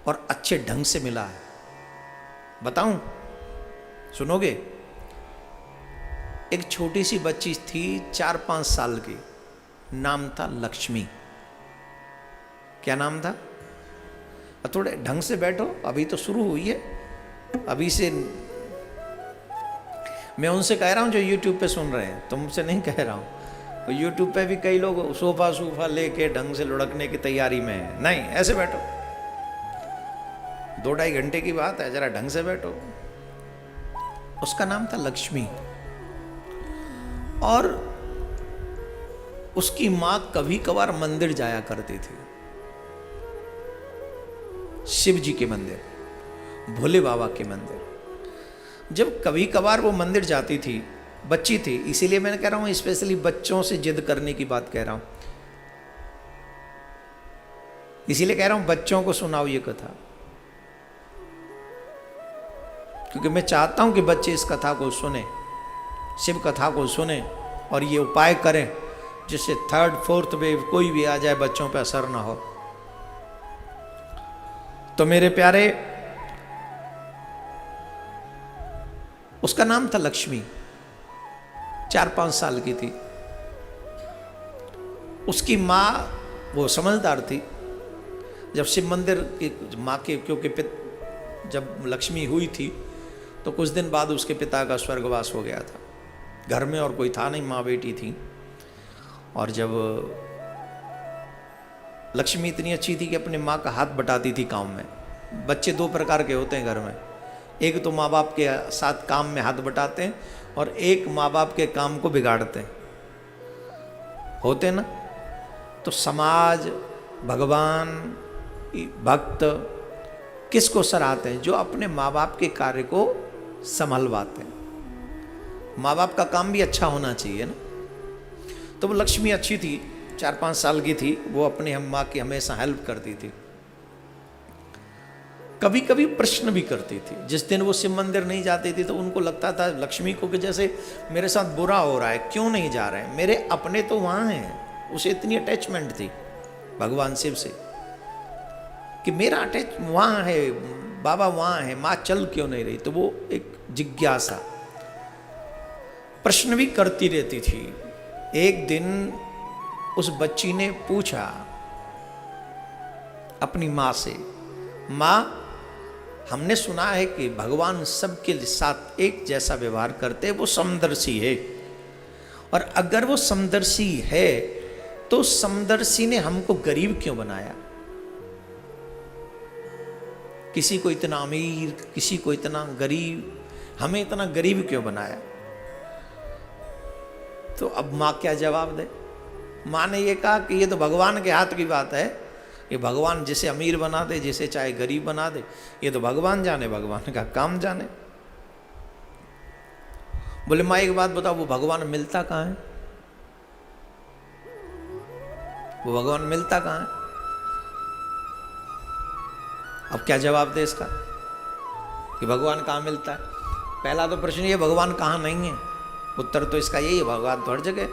और अच्छे ढंग से मिला है। बताऊं, सुनोगे? एक छोटी सी बच्ची थी 4-5 साल की, नाम था लक्ष्मी। क्या नाम था? थोड़े ढंग से बैठो, अभी तो शुरू हुई है, अभी से। मैं उनसे कह रहा हूं जो यूट्यूब पे सुन रहे हैं, तुमसे नहीं कह रहा हूं। यूट्यूब पे भी कई लोग सोफा लेके ढंग से लुढ़कने की तैयारी में है। नहीं, ऐसे बैठो, 2-2.5 घंटे की बात है, जरा ढंग से बैठो। उसका नाम था लक्ष्मी, और उसकी मां कभी कभार मंदिर जाया करती थी, शिव जी के मंदिर, भोले बाबा के मंदिर। जब कभी कभार वो मंदिर जाती थी, बच्ची थी, इसीलिए मैंने कह रहा हूं, स्पेशली बच्चों से जिद करने की बात कह रहा हूं, इसीलिए कह रहा हूं बच्चों को सुनाओ ये कथा, क्योंकि मैं चाहता हूं कि बच्चे इस कथा को सुने, शिव कथा को सुने, और ये उपाय करें जिससे 3rd 4th वेव कोई भी आ जाए बच्चों पे असर ना हो। तो मेरे प्यारे, उसका नाम था लक्ष्मी, 4-5 साल की थी। उसकी माँ वो समझदार थी। जब शिव मंदिर की माँ के, क्योंकि जब लक्ष्मी हुई थी तो कुछ दिन बाद उसके पिता का स्वर्गवास हो गया था, घर में और कोई था नहीं, माँ बेटी थी। और जब लक्ष्मी इतनी अच्छी थी कि अपनी माँ का हाथ बटाती थी काम में। बच्चे 2 प्रकार के होते हैं घर में, एक तो माँ बाप के साथ काम में हाथ बटाते हैं, और एक माँ बाप के काम को बिगाड़ते हैं, होते ना। तो समाज, भगवान, भक्त किसको सराहते हैं? जो अपने माँ बाप के कार्य को संभलवाते हैं। माँ बाप का काम भी अच्छा होना चाहिए ना। तो वो लक्ष्मी अच्छी थी, 4-5 साल की थी, वो अपनी हम माँ की हमेशा हेल्प करती थी, कभी कभी प्रश्न भी करती थी। जिस दिन वो शिव मंदिर नहीं जाती थी तो उनको लगता था लक्ष्मी को कि जैसे मेरे साथ बुरा हो रहा है, क्यों नहीं जा रहे हैं, मेरे अपने तो वहाँ हैं। उसे इतनी अटैचमेंट थी भगवान शिव से कि मेरा अटैच वहाँ है, बाबा वहाँ है, माँ चल क्यों नहीं रही। तो वो एक जिज्ञासा, प्रश्न भी करती रहती थी। एक दिन उस बच्ची ने पूछा अपनी माँ से, माँ, हमने सुना है कि भगवान सबके साथ एक जैसा व्यवहार करते, वो समदर्शी है, और अगर वो समदर्शी है तो समदर्शी ने हमको गरीब क्यों बनाया? किसी को इतना अमीर, किसी को इतना गरीब, हमें इतना गरीब क्यों बनाया? तो अब माँ क्या जवाब दे? माँ ने ये कहा कि ये तो भगवान के हाथ की बात है, ये भगवान जिसे अमीर बना दे, जिसे चाहे गरीब बना दे, ये तो भगवान जाने, भगवान का काम जाने। बोले माँ एक बात बताओ, वो भगवान मिलता कहाँ है? वो भगवान मिलता कहाँ है? अब क्या जवाब दे इसका कि भगवान कहाँ मिलता है? पहला तो प्रश्न ये, भगवान कहाँ नहीं है? उत्तर तो इसका यही है, भगवान तो हर जगह।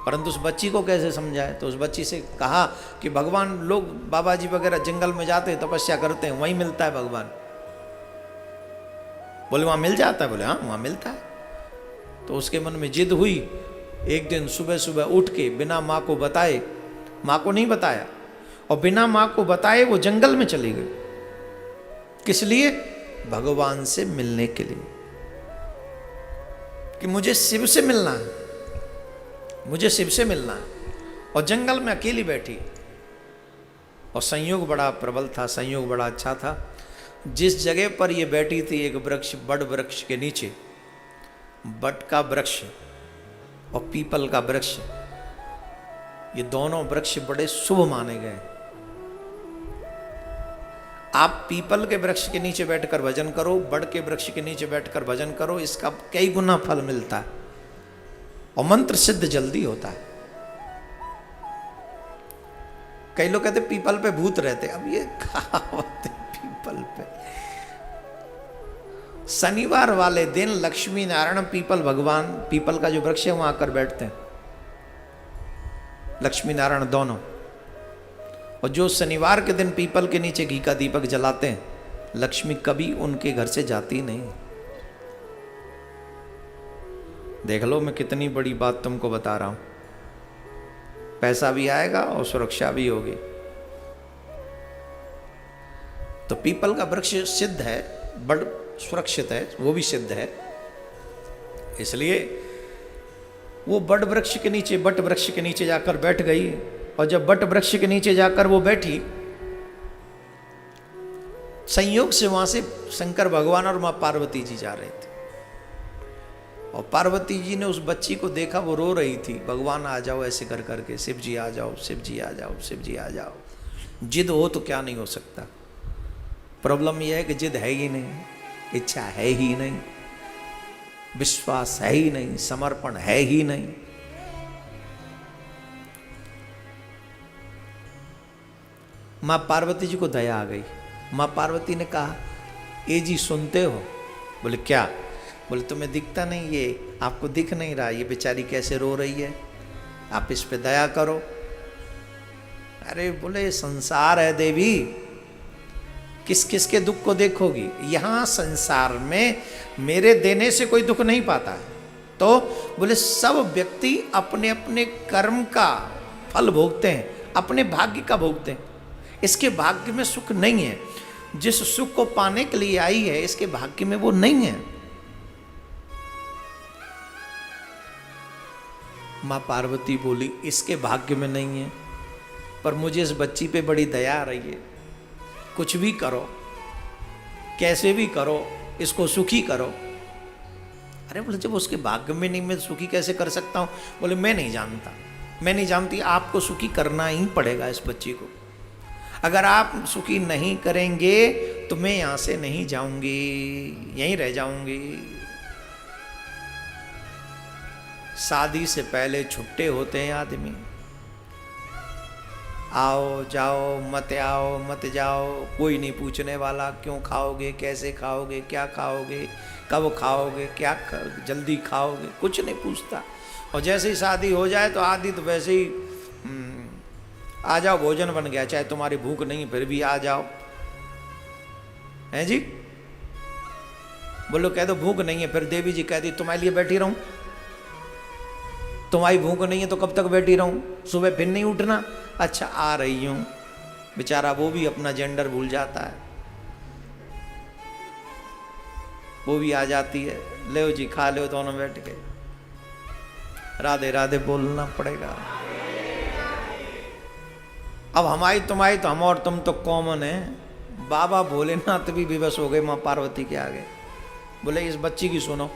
परंतु उस बच्ची को कैसे समझाए? तो उस बच्ची से कहा कि भगवान, लोग बाबा जी वगैरह जंगल में जाते हैं, तपस्या करते हैं, वहीं मिलता है भगवान। बोले वहां मिल जाता है? बोले हाँ वहां मिलता है। तो उसके मन में जिद हुई। एक दिन सुबह सुबह उठ के बिना माँ को बताए, माँ को नहीं बताया, और बिना माँ को बताए वो जंगल में चली गई। किस लिए? भगवान से मिलने के लिए, कि मुझे शिव से मिलना है, मुझे शिव से मिलना है। और जंगल में अकेली बैठी, और संयोग बड़ा प्रबल था, संयोग बड़ा अच्छा था। जिस जगह पर ये बैठी थी, एक वृक्ष, बड़ वृक्ष के नीचे, बट का वृक्ष और पीपल का वृक्ष, ये दोनों वृक्ष बड़े शुभ माने गए। आप पीपल के वृक्ष के नीचे बैठकर भजन करो, बड़ के वृक्ष के नीचे बैठकर भजन करो, इसका कई गुना फल मिलता है, और मंत्र सिद्ध जल्दी होता है। कई लोग कहते पीपल पे भूत रहते, अब ये कहावत है पीपल पे। शनिवार वाले दिन लक्ष्मी नारायण पीपल, भगवान पीपल का जो वृक्ष है वहां आकर बैठते हैं, लक्ष्मी नारायण दोनों। और जो शनिवार के दिन पीपल के नीचे घी का दीपक जलाते हैं, लक्ष्मी कभी उनके घर से जाती नहीं। देख लो मैं कितनी बड़ी बात तुमको बता रहा हूं। पैसा भी आएगा और सुरक्षा भी होगी। तो पीपल का वृक्ष सिद्ध है, बड़ सुरक्षित है, वो भी सिद्ध है। इसलिए वो बट वृक्ष के नीचे जाकर बैठ गई। और जब बट वृक्ष के नीचे जाकर वो बैठी, संयोग से वहां से शंकर भगवान और मां पार्वती जी जा रहे थे। और पार्वती जी ने उस बच्ची को देखा, वो रो रही थी, भगवान आ जाओ ऐसे कर करके, शिव जी आ जाओ, शिव जी आ जाओ, शिव जी आ जाओ। जिद हो तो क्या नहीं हो सकता। प्रॉब्लम यह है कि जिद है ही नहीं, इच्छा है ही नहीं, विश्वास है ही नहीं, समर्पण है ही नहीं। मां पार्वती जी को दया आ गई। मां पार्वती ने कहा, ए जी सुनते हो? बोले क्या? बोले तुम्हें दिखता नहीं, ये आपको दिख नहीं रहा, ये बेचारी कैसे रो रही है, आप इस पे दया करो। अरे बोले संसार है देवी, किस किस के दुख को देखोगी? यहां संसार में मेरे देने से कोई दुख नहीं पाता है। तो बोले सब व्यक्ति अपने अपने कर्म का फल भोगते हैं, अपने भाग्य का भोगते हैं। इसके भाग्य में सुख नहीं है। जिस सुख को पाने के लिए आई है, इसके भाग्य में वो नहीं है। मां पार्वती बोली, इसके भाग्य में नहीं है, पर मुझे इस बच्ची पे बड़ी दया आ रही है। कुछ भी करो, कैसे भी करो, इसको सुखी करो। अरे बोले जब उसके भाग्य में नहीं, मैं सुखी कैसे कर सकता हूं? बोले मैं नहीं जानता, मैं नहीं जानती, आपको सुखी करना ही पड़ेगा इस बच्ची को। अगर आप सुखी नहीं करेंगे तो मैं यहां से नहीं जाऊंगी, यहीं रह जाऊंगी। शादी से पहले छुट्टे होते हैं आदमी, आओ जाओ, मत आओ मत जाओ, कोई नहीं पूछने वाला, क्यों खाओगे, कैसे खाओगे, क्या खाओगे, कब खाओगे, क्या जल्दी खाओगे, कुछ नहीं पूछता। और जैसे ही शादी हो जाए तो आदि तो वैसे ही आ जाओ, भोजन बन गया, चाहे तुम्हारी भूख नहीं फिर भी आ जाओ। हैं जी? बोलो कह दो भूख नहीं है, फिर देवी जी कहती तुम्हारे लिए बैठी रहूं, तुम्हारी भूख नहीं है तो कब तक बैठी रहूं, सुबह फिर नहीं उठना। अच्छा आ रही हूं। बेचारा वो भी अपना जेंडर भूल जाता है, वो भी आ जाती है, ले जी खा लो दोनों बैठ के, राधे राधे बोलना पड़ेगा। अब हमारी तुम्हारी तो हम और तुम तो कॉमन है। बाबा भोलेनाथ भी विवश हो गए मां पार्वती के आगे। बोले इस बच्ची की सुनो।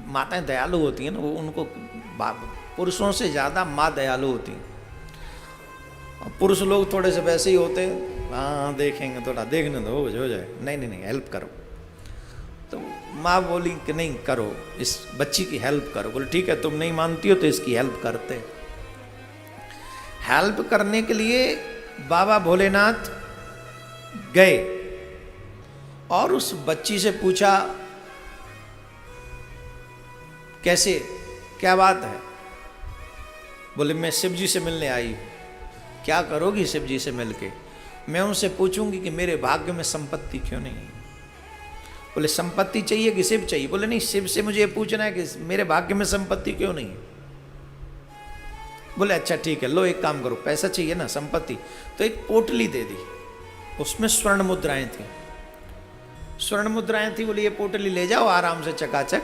माताएं दयालु होती हैं ना, वो उनको पुरुषों से ज्यादा माँ दयालु होती हैं। पुरुष लोग थोड़े से वैसे ही होते हैं, हाँ देखेंगे, थोड़ा देखने दो हो जाए, नहीं नहीं नहीं हेल्प करो। तो माँ बोली कि नहीं करो, इस बच्ची की हेल्प करो। बोले ठीक है, तुम नहीं मानती हो तो इसकी हेल्प करते। हेल्प करने के लिए बाबा भोलेनाथ गए और उस बच्ची से पूछा कैसे, क्या बात है? बोले मैं शिव जी से मिलने आई हूं। क्या करोगी शिव जी से मिलके? मैं उनसे पूछूंगी कि मेरे भाग्य में संपत्ति क्यों नहीं है। बोले संपत्ति चाहिए कि शिव चाहिए? बोले नहीं, शिव से मुझे पूछना है कि मेरे भाग्य में संपत्ति क्यों नहीं है। बोले अच्छा ठीक है, लो एक काम करो, पैसा चाहिए ना, संपत्ति, तो एक पोटली दे दी, उसमें स्वर्ण मुद्राएं थी। स्वर्ण मुद्राएं थी, बोले ये पोटली ले जाओ, आराम से चकाचक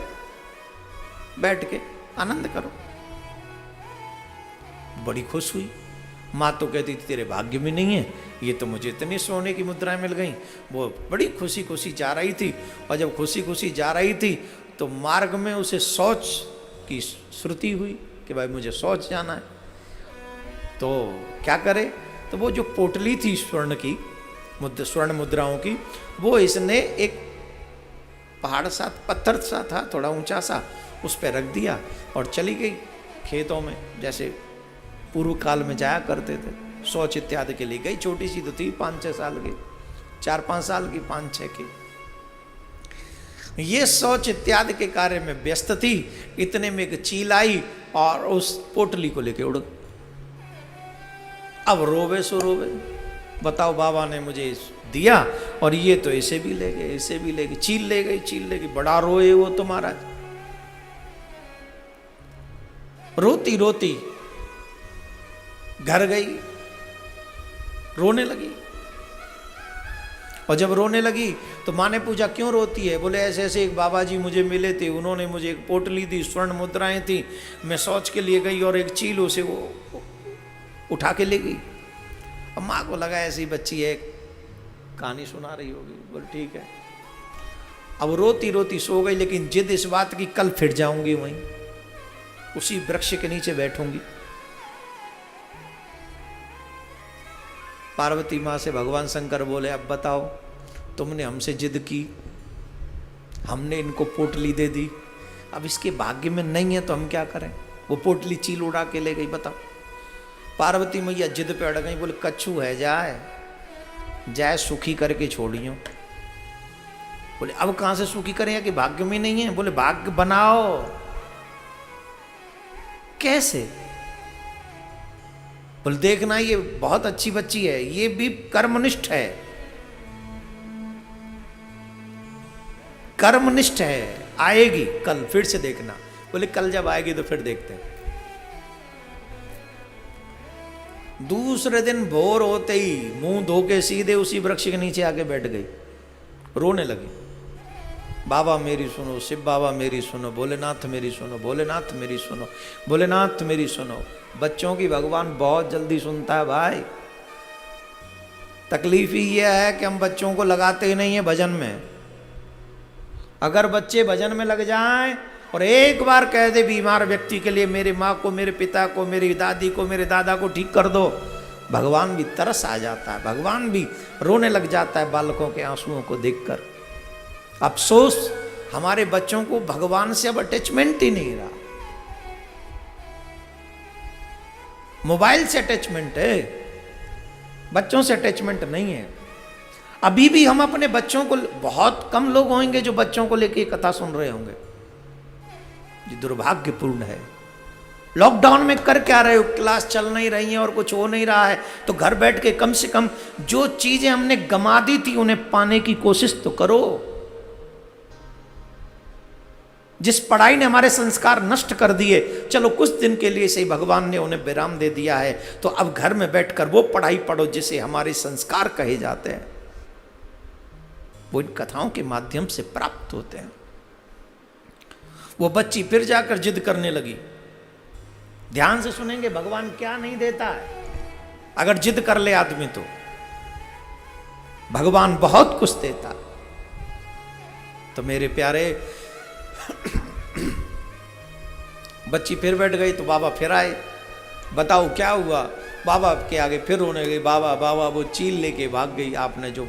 बैठ के आनंद करो। बड़ी खुश हुई। माँ तो कहती थी तेरे भाग्य में नहीं है, ये तो मुझे इतनी सोने की मुद्राएं मिल गई। वो बड़ी खुशी खुशी जा रही थी, और जब खुशी खुशी जा रही थी तो मार्ग में उसे शौच की श्रुति हुई कि भाई मुझे शौच जाना है। तो क्या करे? तो वो जो पोटली थी स्वर्ण की, स्वर्ण मुद्राओं की, वो इसने एक पहाड़ सा, पत्थर सा था थोड़ा ऊंचा सा, उस पर रख दिया और चली गई खेतों में, जैसे पूर्व काल में जाया करते थे शौच इत्यादि के लिए। गई, छोटी सी तो थी, 5-6 साल की, 4-5 साल की, 5-6 की। ये शौच इत्यादि के कार्य में व्यस्त थी। इतने में एक चील आई और उस पोटली को लेके उड़। अब रोवे सो रोवे, बताओ बाबा ने मुझे दिया और ये तो ऐसे भी ले गए, ऐसे भी ले गए, चील ले गई, बड़ा रोए वो तो महाराज। रोती रोती घर गई, रोने लगी। और जब रोने लगी तो माँ ने पूछा क्यों रोती है? बोले ऐसे ऐसे एक बाबा जी मुझे मिले थे, उन्होंने मुझे एक पोटली दी, स्वर्ण मुद्राएं थी, मैं शौच के लिए गई और एक चील उसे वो उठा के ले गई। अब माँ को लगा ऐसी बच्ची है, कहानी सुना रही होगी। बोले ठीक है। अब रोती रोती सो गई, लेकिन जिद इस बात की कल फिर जाऊंगी वहीं, उसी वृक्ष के नीचे बैठूंगी। पार्वती माँ से भगवान शंकर बोले अब बताओ, तुमने हमसे जिद की, हमने इनको पोटली दे दी, अब इसके भाग्य में नहीं है तो हम क्या करें? वो पोटली चील उड़ा के ले गई, बताओ। पार्वती मैया जिद पे अड़ गई, बोले कच्छू है जाए सुखी करके छोड़ियो। बोले अब कहां से सुखी करें कि भाग्य में नहीं है? बोले भाग्य बनाओ। कैसे? बोले देखना ये बहुत अच्छी बच्ची है, ये भी कर्मनिष्ठ है, कर्मनिष्ठ है, आएगी कल, फिर से देखना। बोले कल जब आएगी तो फिर देखते हैं। दूसरे दिन भोर होते ही मुंह धो के सीधे उसी वृक्ष के नीचे आके बैठ गई, रोने लगी। बाबा मेरी सुनो, शिव बाबा मेरी सुनो, भोलेनाथ मेरी सुनो, भोलेनाथ मेरी सुनो, भोलेनाथ मेरी सुनो। बच्चों की भगवान बहुत जल्दी सुनता है भाई। तकलीफ ही यह है कि हम बच्चों को लगाते ही नहीं है भजन में। अगर बच्चे भजन में लग जाएं और एक बार कह दे बीमार व्यक्ति के लिए मेरी माँ को, मेरे पिता को, मेरी दादी को, मेरे दादा को ठीक कर दो, भगवान भी तरस आ जाता है, भगवान भी रोने लग जाता है बालकों के आंसुओं को देखकर। अफसोस हमारे बच्चों को भगवान से अब अटैचमेंट ही नहीं रहा, मोबाइल से अटैचमेंट है, बच्चों से अटैचमेंट नहीं है। अभी भी हम अपने बच्चों को, बहुत कम लोग होंगे जो बच्चों को लेके कथा सुन रहे होंगे। ये दुर्भाग्यपूर्ण है। लॉकडाउन में कर क्या रहे हो? क्लास चल नहीं रही है और कुछ हो नहीं रहा है, तो घर बैठ के कम से कम जो चीजें हमने गंवा दी थी उन्हें पाने की कोशिश तो करो। जिस पढ़ाई ने हमारे संस्कार नष्ट कर दिए, चलो कुछ दिन के लिए से भगवान ने उन्हें विराम दे दिया है, तो अब घर में बैठकर वो पढ़ाई पढ़ो जिसे हमारे संस्कार कहे जाते हैं, वो इन कथाओं के माध्यम से प्राप्त होते हैं। वो बच्ची फिर जाकर जिद करने लगी। ध्यान से सुनेंगे भगवान क्या नहीं देता है। अगर जिद कर ले आदमी तो भगवान बहुत कुछ देता। तो मेरे प्यारे बच्ची फिर बैठ गई तो बाबा फिर आए, बताओ क्या हुआ? बाबा के आगे फिर रोने गई, बाबा बाबा वो चील लेके भाग गई, आपने जो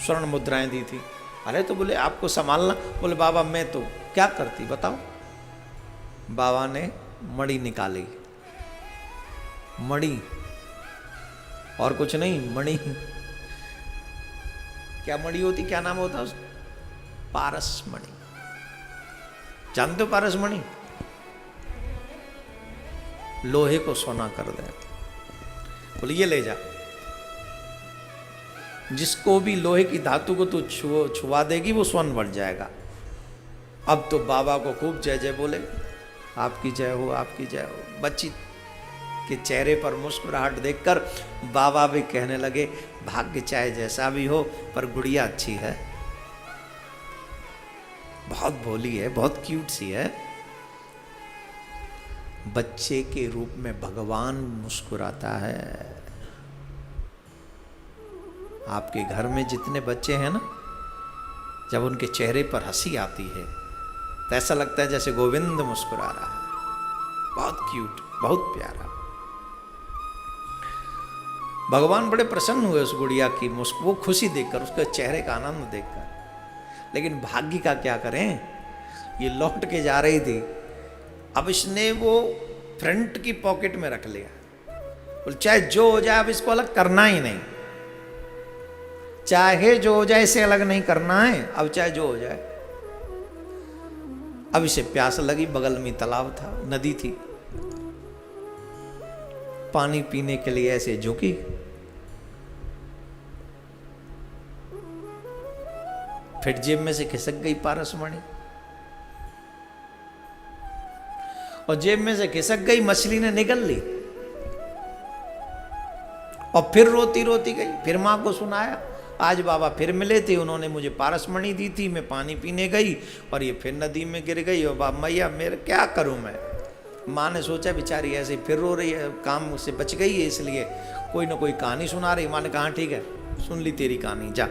स्वर्ण मुद्राएं दी थी। अरे तो बोले आपको संभालना। बोले बाबा मैं तो क्या करती बताओ। बाबा ने मणि निकाली, मणि और कुछ नहीं, मणि। क्या मणि होती, क्या नाम होता उसका? पारस मणि। जानते हो पारस मणि? लोहे को सोना कर दे। बोले ये ले जा, जिसको भी लोहे की धातु को तू छुआ देगी वो स्वर्ण बन जाएगा। अब तो बाबा को खूब जय जय बोले, आपकी जय हो, आपकी जय हो। बच्ची के चेहरे पर मुस्कुराहट देखकर बाबा भी कहने लगे भाग्य चाहे जैसा भी हो पर गुड़िया अच्छी है, बहुत भोली है, बहुत क्यूट सी है। बच्चे के रूप में भगवान मुस्कुराता है। आपके घर में जितने बच्चे हैं ना, जब उनके चेहरे पर हंसी आती है तो ऐसा लगता है जैसे गोविंद मुस्कुरा रहा है। बहुत क्यूट, बहुत प्यारा। भगवान बड़े प्रसन्न हुए उस गुड़िया की वो खुशी देखकर, उसके चेहरे का आनंद देखकर। लेकिन भाग्य का क्या करें, ये लौट के जा रही थी, अब इसने वो फ्रंट की पॉकेट में रख लिया। बोल चाहे जो हो जाए अब इसको अलग करना ही नहीं, चाहे जो हो जाए इसे अलग नहीं करना है, अब चाहे जो हो जाए। अब इसे प्यास लगी, बगल में तालाब था, नदी थी। पानी पीने के लिए ऐसे झुकी। फिर जेब में से खिसक गई पारसमणि, और जेब में से खिसक गई, मछली ने निगल ली और फिर रोती रोती गई। फिर मां को सुनाया, आज बाबा फिर मिले थे, उन्होंने मुझे पारसमणि दी थी, मैं पानी पीने गई और ये फिर नदी में गिर गई, और बाबा मैया मेरे क्या करूं मैं। माँ ने सोचा बेचारी ऐसे फिर रो रही है, काम से बच गई है, इसलिए कोई ना कोई कहानी सुना रही। माँ ने कहा ठीक है, सुन ली तेरी कहानी, जा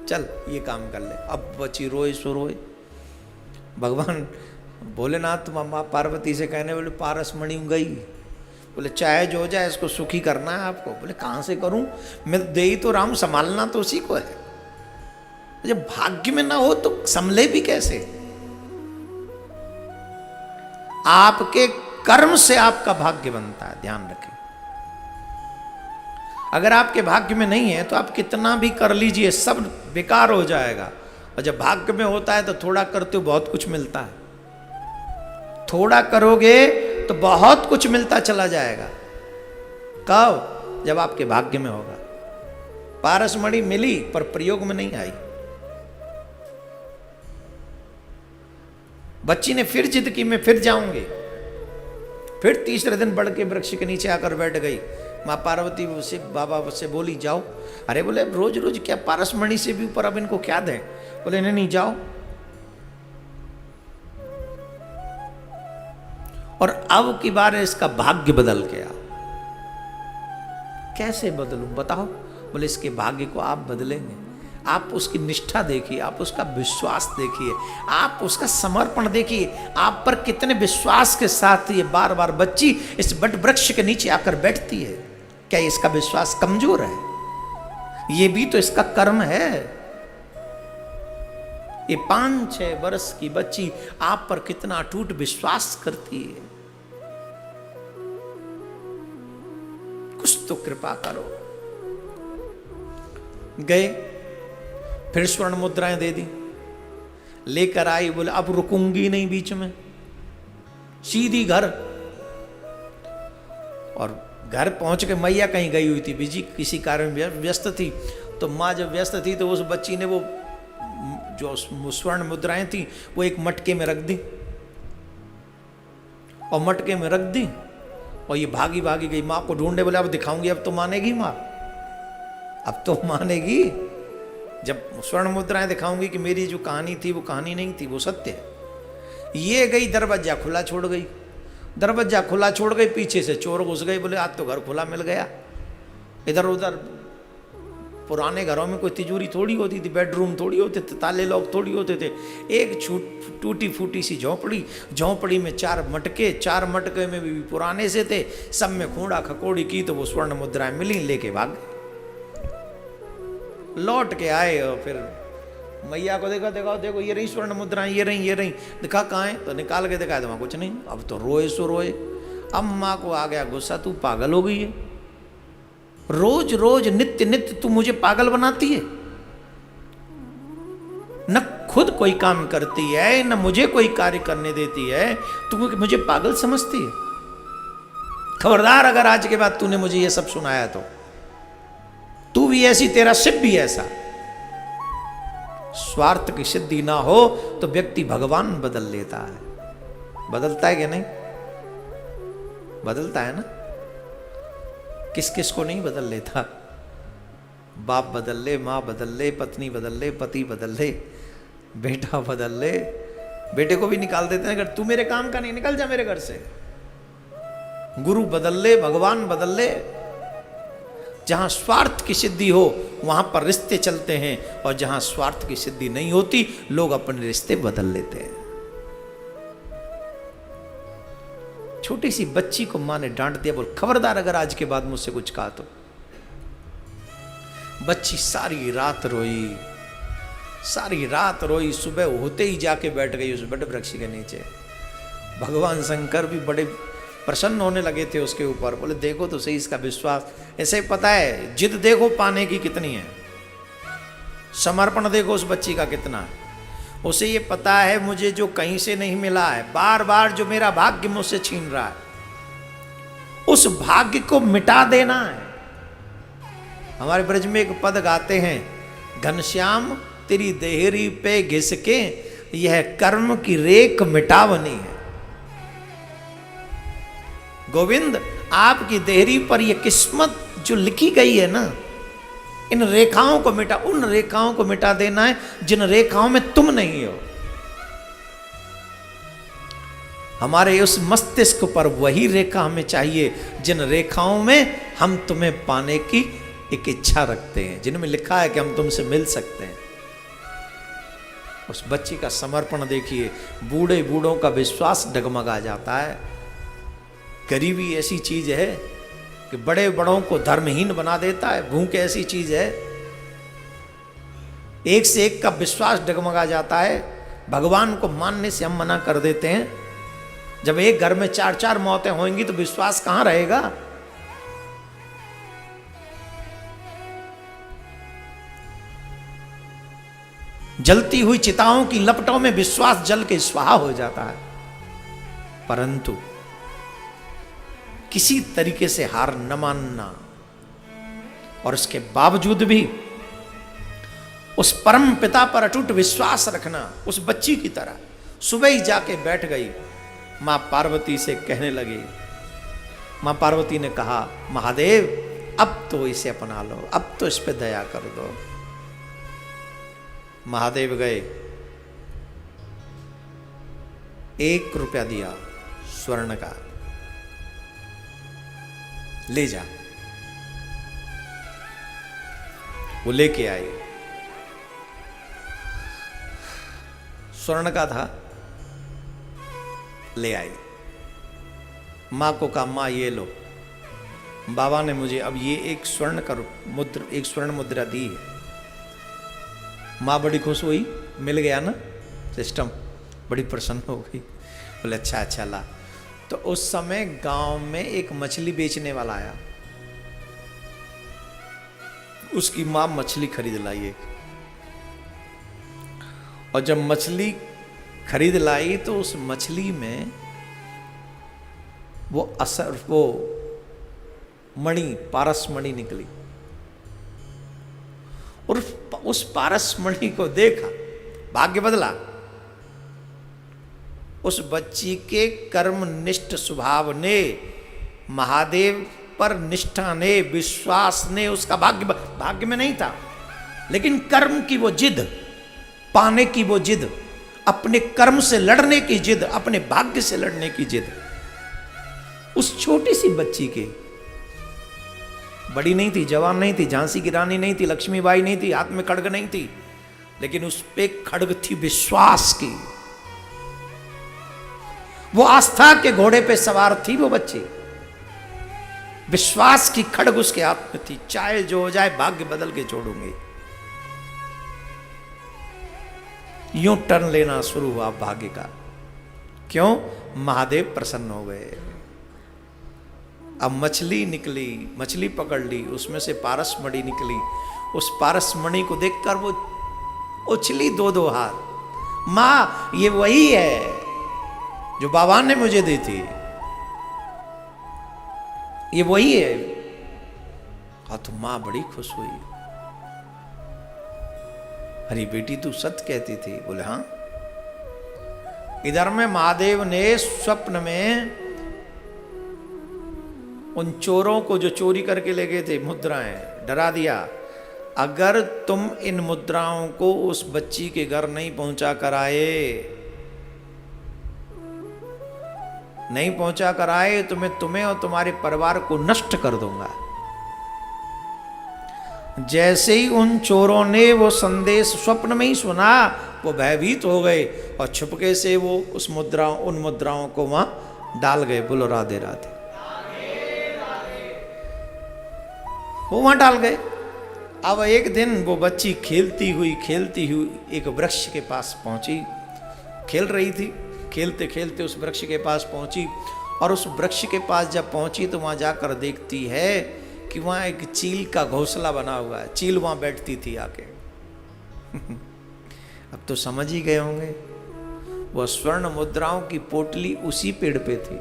चल ये काम कर ले। अब बच्ची रोए सो रोए। भगवान भोलेनाथ माँ पार्वती से कहने बोले पारसमणि गई, बोले चाहे जो हो जाए इसको सुखी करना है आपको। बोले कहाँ से करूं, मैं दे ही तो राम, संभालना तो उसी को है। जब भाग्य में ना हो तो संभले भी कैसे। आपके कर्म से आपका भाग्य बनता है, ध्यान रखें। अगर आपके भाग्य में नहीं है तो आप कितना भी कर लीजिए सब बेकार हो जाएगा। और जब भाग्य में होता है तो थोड़ा करते हो बहुत कुछ मिलता है, थोड़ा करोगे तो बहुत कुछ मिलता चला जाएगा। कब, जब आपके भाग्य में होगा। पारसमणि मिली पर प्रयोग में नहीं आई। बच्ची ने फिर जिद की, मैं फिर जाऊंगी। फिर तीसरे दिन बढ़ के वृक्ष के नीचे आकर बैठ गई। माँ पार्वती से बाबा से बोली जाओ। अरे बोले रोज रोज क्या, पारसमणि से भी ऊपर अब इनको क्या दें। बोले नहीं नहीं जाओ। और अब की बार इसका भाग्य बदल गया। कैसे बदलूं बताओ। बोले इसके भाग्य को आप बदलेंगे, आप उसकी निष्ठा देखिए, आप उसका विश्वास देखिए, आप उसका समर्पण देखिए, आप पर कितने विश्वास के साथ ये बार बार बच्ची इस बट वृक्ष के नीचे आकर बैठती है। क्या इसका विश्वास कमजोर है? ये भी तो इसका कर्म है। ये 5-6 वर्ष की बच्ची आप पर कितना अटूट विश्वास करती है। कुछ तो कृपा करो। गए, फिर स्वर्ण मुद्राएं दे दी, लेकर आई। बोले अब रुकूंगी नहीं बीच में, सीधी घर। और घर पहुंच के मैया कहीं गई हुई थी, बिजी किसी कारण व्यस्त थी। तो माँ जब व्यस्त थी तो उस बच्ची ने वो जो स्वर्ण मुद्राएं थी वो एक मटके में रख दी, और मटके में रख दी और ये भागी भागी गई माँ को ढूंढे। बोले अब दिखाऊंगी, अब तो मानेगी माँ, अब तो मानेगी। जब स्वर्ण मुद्राएं दिखाऊंगी कि मेरी जो कहानी थी वो कहानी नहीं थी, वो सत्य है। ये गई, दरवाजा खुला छोड़ गई। दरवाजा खुला छोड़ गई, पीछे से चोर घुस गए। बोले आज तो घर खुला मिल गया। इधर उधर पुराने घरों में कोई तिजोरी थोड़ी होती थी, बेडरूम थोड़ी होते थे, ताले लॉक थोड़ी होते थे। एक टूटी फूटी सी झोंपड़ी, झोंपड़ी में 4 मटके, 4 मटके में भी पुराने से थे। सब में खूंड़ा खकोड़ी की तो वो स्वर्ण मुद्राएं मिली, लेके भाग गए। लौट के आए और फिर मैया को देखा, देखो देखो ये रही स्वर्ण मुद्राएं, ये रही। दिखा कहाँ है, तो निकाल के दिखाया तो वहाँ कुछ नहीं। अब तो रोए सो रोए। अब माँ को आ गया गुस्सा, तू पागल हो गई है, रोज रोज नित्य नित्य तू मुझे पागल बनाती है। न खुद कोई काम करती है, न मुझे कोई कार्य करने देती है, तू मुझे पागल समझती है। खबरदार अगर आज के बाद तूने मुझे ये सब सुनाया तो तू भी ऐसी, तेरा शिव भी ऐसा। स्वार्थ की सिद्धि ना हो तो व्यक्ति भगवान बदल लेता है। बदलता है कि नहीं? बदलता है ना। किस किस को नहीं बदल लेता। बाप बदल ले, माँ बदल ले, पत्नी बदल ले, पति बदल ले, बेटा बदल ले। बेटे को भी निकाल देते हैं, अगर तू मेरे काम का नहीं, निकल जा मेरे घर से। गुरु बदल ले, भगवान बदल ले। जहां स्वार्थ की सिद्धि हो वहां पर रिश्ते चलते हैं, और जहां स्वार्थ की सिद्धि नहीं होती लोग अपने रिश्ते बदल लेते हैं। छोटी सी बच्ची को माँ ने डांट दिया, बोल खबरदार अगर आज के बाद मुझसे कुछ कहा तो। बच्ची सारी रात रोई, सारी रात रोई। सुबह होते ही जाके बैठ गई उस बट वृक्ष के नीचे। भगवान शंकर भी बड़े प्रसन्न होने लगे थे उसके ऊपर। बोले देखो तो सही इसका विश्वास। ऐसे पता है जिद देखो पाने की कितनी है, समर्पण देखो उस बच्ची का कितना है। उसे ये पता है मुझे जो कहीं से नहीं मिला है, बार बार जो मेरा भाग्य मुझसे छीन रहा है, उस भाग्य को मिटा देना है। हमारे ब्रज में एक पद गाते हैं, घनश्याम तेरी देहरी पे घिसके यह कर्म की रेख मिटावनी है। गोविंद आपकी देहरी पर यह किस्मत जो लिखी गई है ना, इन रेखाओं को मिटा, उन रेखाओं को मिटा देना है जिन रेखाओं में तुम नहीं हो। हमारे उस मस्तिष्क पर वही रेखा हमें चाहिए जिन रेखाओं में हम तुम्हें पाने की एक इच्छा रखते हैं, जिनमें लिखा है कि हम तुमसे मिल सकते हैं। उस बच्ची का समर्पण देखिए, बूढ़े बूढ़ों का विश्वास डगमगा जाता है। गरीबी ऐसी चीज है कि बड़े बड़ों को धर्महीन बना देता है, भूख ऐसी चीज है, एक से एक का विश्वास डगमगा जाता है। भगवान को मानने से हम मना कर देते हैं। जब एक घर में 4-4 मौतें होंगी तो विश्वास कहां रहेगा? जलती हुई चिताओं की लपटों में विश्वास जल के स्वाहा हो जाता है। परंतु किसी तरीके से हार न मानना और इसके बावजूद भी उस परम पिता पर अटूट विश्वास रखना। उस बच्ची की तरह सुबह ही जाके बैठ गई, मां पार्वती से कहने लगी। मां पार्वती ने कहा, महादेव अब तो इसे अपना लो, अब तो इस पे दया कर दो। महादेव गए, 1 रुपया दिया स्वर्ण का, ले जा। वो लेके आए, स्वर्ण का था, ले आई। मां को कहा, मां ये लो। बाबा ने मुझे अब ये एक स्वर्ण मुद्रा दी है। मां बड़ी खुश हुई, मिल गया ना सिस्टम, बड़ी प्रसन्न हो गई। बोले अच्छा अच्छा ला। तो उस समय गांव में एक मछली बेचने वाला आया, उसकी मां मछली खरीद लाई एक। और जब मछली खरीद लाई तो उस मछली में वो मणि, पारस मणि निकली। और उस पारस मणि को देखा, भाग्य बदला। उस बच्ची के कर्मनिष्ठ स्वभाव ने, महादेव पर निष्ठा ने, विश्वास ने उसका भाग्य में नहीं था, लेकिन कर्म की वो जिद, पाने की वो जिद, अपने कर्म से लड़ने की जिद, अपने भाग्य से लड़ने की जिद, उस छोटी सी बच्ची के, बड़ी नहीं थी, जवान नहीं थी, झांसी की रानी नहीं थी, लक्ष्मीबाई नहीं थी, हाथ में खड्ग नहीं थी, लेकिन उस पे खड्ग थी विश्वास की। वो आस्था के घोड़े पे सवार थी वो बच्ची, विश्वास की खड्ग उसके हाथ में थी। चाहे जो हो जाए भाग्य बदल के छोड़ूंगी। यूं टर्न लेना शुरू हुआ भाग्य का। क्यों? महादेव प्रसन्न हो गए। अब मछली निकली, मछली पकड़ ली, उसमें से पारस मणि निकली। उस पारस मणि को देखकर वो उछली 2-2 हाथ। मां ये वही है जो बाबा ने मुझे दी थी, ये वही है। हाँ, तो मां बड़ी खुश हुई। अरे बेटी तू सत्य कहती थी। बोले हाँ। इधर में महादेव ने स्वप्न में उन चोरों को जो चोरी करके ले गए थे मुद्राएं, डरा दिया, अगर तुम इन मुद्राओं को उस बच्ची के घर नहीं पहुंचा कर आए तो मैं तुम्हें और तुम्हारे परिवार को नष्ट कर दूंगा। जैसे ही उन चोरों ने वो संदेश स्वप्न में ही सुना, वो भयभीत हो गए और छुपके से वो उन मुद्राओं को वहां डाल गए। बोलो राधे राधे। वो वहां डाल गए। अब एक दिन वो बच्ची खेलती हुई एक वृक्ष के पास पहुंची, खेल रही थी। खेलते खेलते उस वृक्ष के पास पहुंची, और उस वृक्ष के पास जब पहुंची तो वहां जाकर देखती है कि वहां एक चील का घोंसला बना हुआ है। चील वहां बैठती थी आके। अब तो समझ ही गए होंगे, वह स्वर्ण मुद्राओं की पोटली उसी पेड़ पे थी।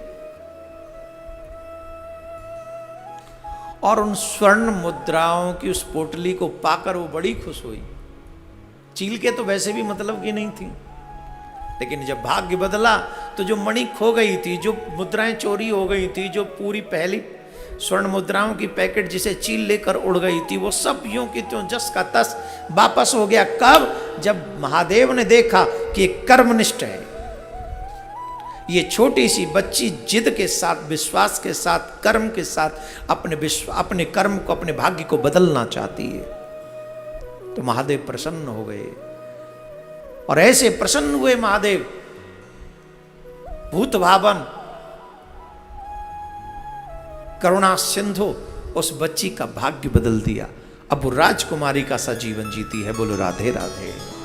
और उन स्वर्ण मुद्राओं की उस पोटली को पाकर वो बड़ी खुश हुई। चील के तो वैसे भी मतलब की नहीं थी, लेकिन जब भाग्य बदला तो जो मणि खो गई थी, जो मुद्राएं चोरी हो गई थी, जो पूरी पहली स्वर्ण मुद्राओं की पैकेट जिसे चील लेकर उड़ गई थी, वो सब यूं की त्यों जस का तस वापस हो गया। कब? जब महादेव ने देखा कि ये कर्मनिष्ठ है, ये छोटी सी बच्ची जिद के साथ, विश्वास के साथ, कर्म के साथ अपने कर्म को, अपने भाग्य को बदलना चाहती है, तो महादेव प्रसन्न हो गए। और ऐसे प्रसन्न हुए महादेव, भूत भावन करुणा सिंधु, उस बच्ची का भाग्य बदल दिया। अब वो राजकुमारी का सा जीवन जीती है। बोलो राधे राधे।